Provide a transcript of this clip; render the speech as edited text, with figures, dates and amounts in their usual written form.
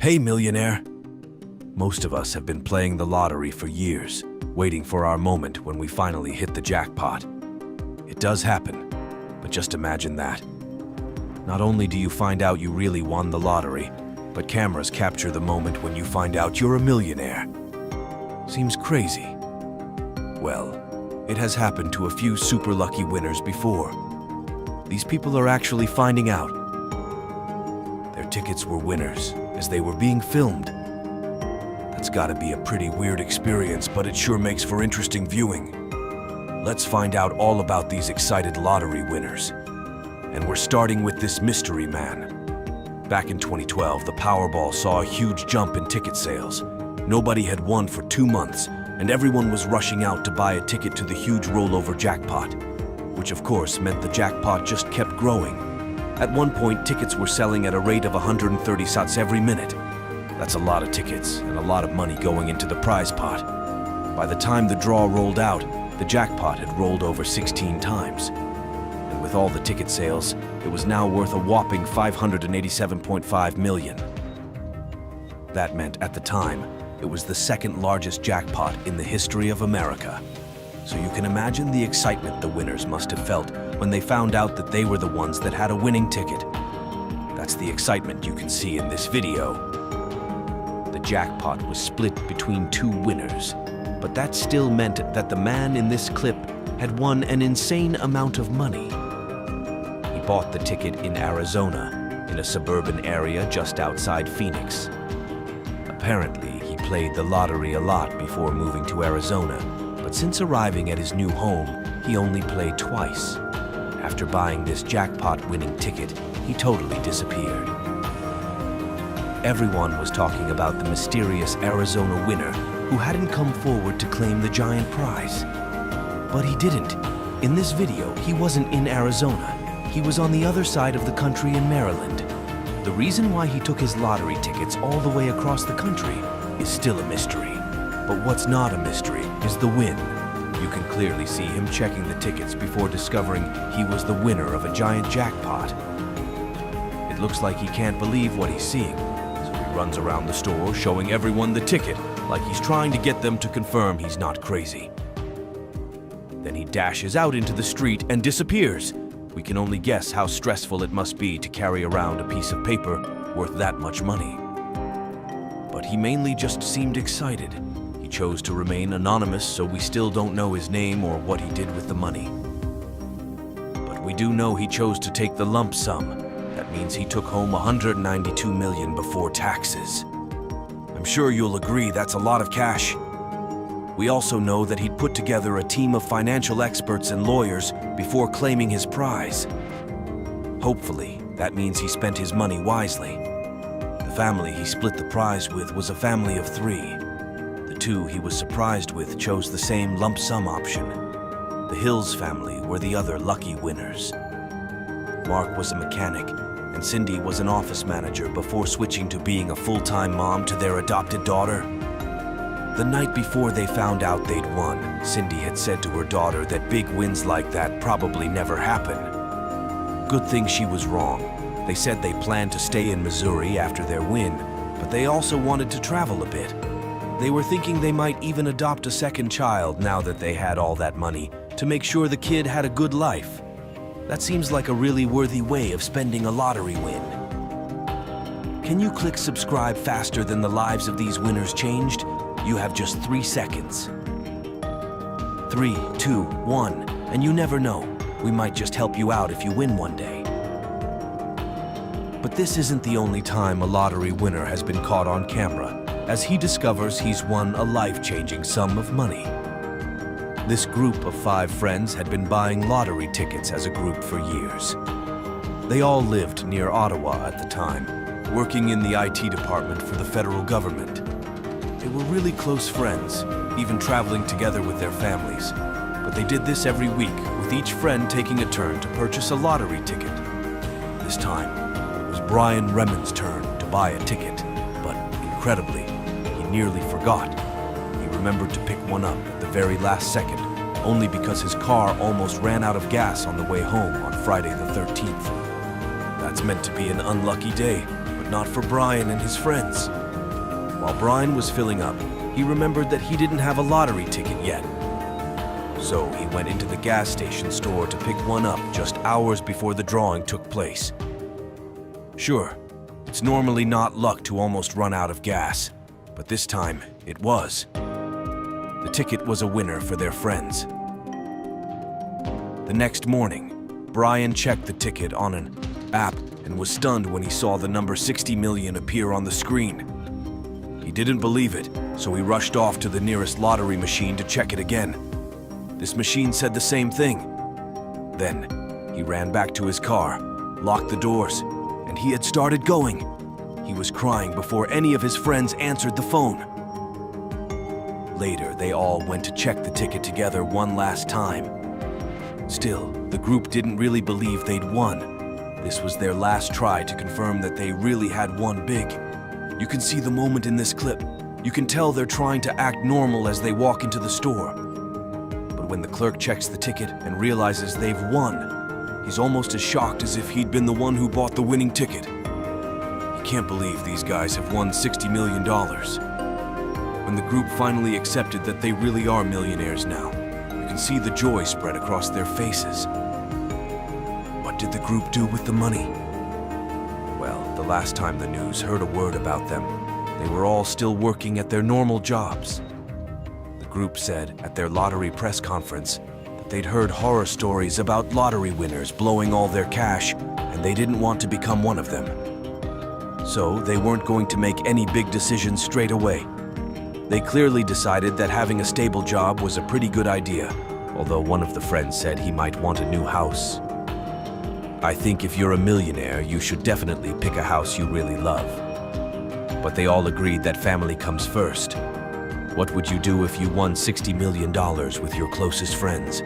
Hey, millionaire! Most of us have been playing the lottery for years, waiting for our moment when we finally hit the jackpot. It does happen, but just imagine that. Not only do you find out you really won the lottery, but cameras capture the moment when you find out you're a millionaire. Seems crazy. Well, it has happened to a few super lucky winners before. These people are actually finding out. Their tickets were winners as they were being filmed. That's gotta be a pretty weird experience, but it sure makes for interesting viewing. Let's find out all about these excited lottery winners. And we're starting with this mystery man. Back in 2012, the Powerball saw a huge jump in ticket sales. Nobody had won for 2 months, and everyone was rushing out to buy a ticket to the huge rollover jackpot, which of course meant the jackpot just kept growing. At one point, tickets were selling at a rate of 130 sats every minute. That's a lot of tickets and a lot of money going into the prize pot. By the time the draw rolled out, the jackpot had rolled over 16 times. And with all the ticket sales, it was now worth a whopping $587.5 million. That meant at the time, it was the second largest jackpot in the history of America. So you can imagine the excitement the winners must have felt when they found out that they were the ones that had a winning ticket. That's the excitement you can see in this video. The jackpot was split between 2 winners, but that still meant that the man in this clip had won an insane amount of money. He bought the ticket in Arizona, in a suburban area just outside Phoenix. Apparently, he played the lottery a lot before moving to Arizona, but since arriving at his new home, he only played twice. After buying this jackpot-winning ticket, he totally disappeared. Everyone was talking about the mysterious Arizona winner who hadn't come forward to claim the giant prize. But he didn't. In this video, he wasn't in Arizona. He was on the other side of the country in Maryland. The reason why he took his lottery tickets all the way across the country is still a mystery. But what's not a mystery is the win. You can clearly see him checking the tickets before discovering he was the winner of a giant jackpot. It looks like he can't believe what he's seeing, so he runs around the store showing everyone the ticket, like he's trying to get them to confirm he's not crazy. Then he dashes out into the street and disappears. We can only guess how stressful it must be to carry around a piece of paper worth that much money. But he mainly just seemed excited. He chose to remain anonymous, so we still don't know his name or what he did with the money. But we do know he chose to take the lump sum. That means he took home $192 million before taxes. I'm sure you'll agree that's a lot of cash. We also know that he'd put together a team of financial experts and lawyers before claiming his prize. Hopefully, that means he spent his money wisely. The family he split the prize with was a family of 3. The 2 he was surprised with chose the same lump sum option. The Hills family were the other lucky winners. Mark was a mechanic, and Cindy was an office manager before switching to being a full-time mom to their adopted daughter. The night before they found out they'd won, Cindy had said to her daughter that big wins like that probably never happen. Good thing she was wrong. They said they planned to stay in Missouri after their win, but they also wanted to travel a bit. They were thinking they might even adopt a second child now that they had all that money, to make sure the kid had a good life. That seems like a really worthy way of spending a lottery win. Can you click subscribe faster than the lives of these winners changed? You have just 3 seconds. 3, 2, 1, and you never know. We might just help you out if you win one day. But this isn't the only time a lottery winner has been caught on camera, as he discovers he's won a life-changing sum of money. This group of 5 friends had been buying lottery tickets as a group for years. They all lived near Ottawa at the time, working in the IT department for the federal government. They were really close friends, even traveling together with their families. But they did this every week, with each friend taking a turn to purchase a lottery ticket. This time, it was Bryan Redman's turn to buy a ticket, but incredibly, he nearly forgot. He remembered to pick one up at the very last second, only because his car almost ran out of gas on the way home on Friday the 13th. That's meant to be an unlucky day, but but not for Bryan and his friends. While Bryan was filling up, he remembered that he didn't have a lottery ticket yet. So he went into the gas station store to pick one up just hours before the drawing took place. Sure, it's normally not luck to almost run out of gas, but this time it was. The ticket was a winner for their friends. The next morning, Bryan checked the ticket on an app and was stunned when he saw the number 60 million appear on the screen. He didn't believe it, so he rushed off to the nearest lottery machine to check it again. This machine said the same thing. Then, he ran back to his car, locked the doors, and he had started going. He was crying before any of his friends answered the phone. Later, they all went to check the ticket together one last time. Still, the group didn't really believe they'd won. This was their last try to confirm that they really had won big. You can see the moment in this clip. You can tell they're trying to act normal as they walk into the store. But when the clerk checks the ticket and realizes they've won, he's almost as shocked as if he'd been the one who bought the winning ticket. He can't believe these guys have won $60 million. When the group finally accepted that they really are millionaires now, you can see the joy spread across their faces. What did the group do with the money? Well, the last time the news heard a word about them, they were all still working at their normal jobs. The group said at their lottery press conference that they'd heard horror stories about lottery winners blowing all their cash, and they didn't want to become one of them. So they weren't going to make any big decisions straight away. They clearly decided that having a stable job was a pretty good idea, although one of the friends said he might want a new house. I think if you're a millionaire, you should definitely pick a house you really love. But they all agreed that family comes first. What would you do if you won $60 million with your closest friends?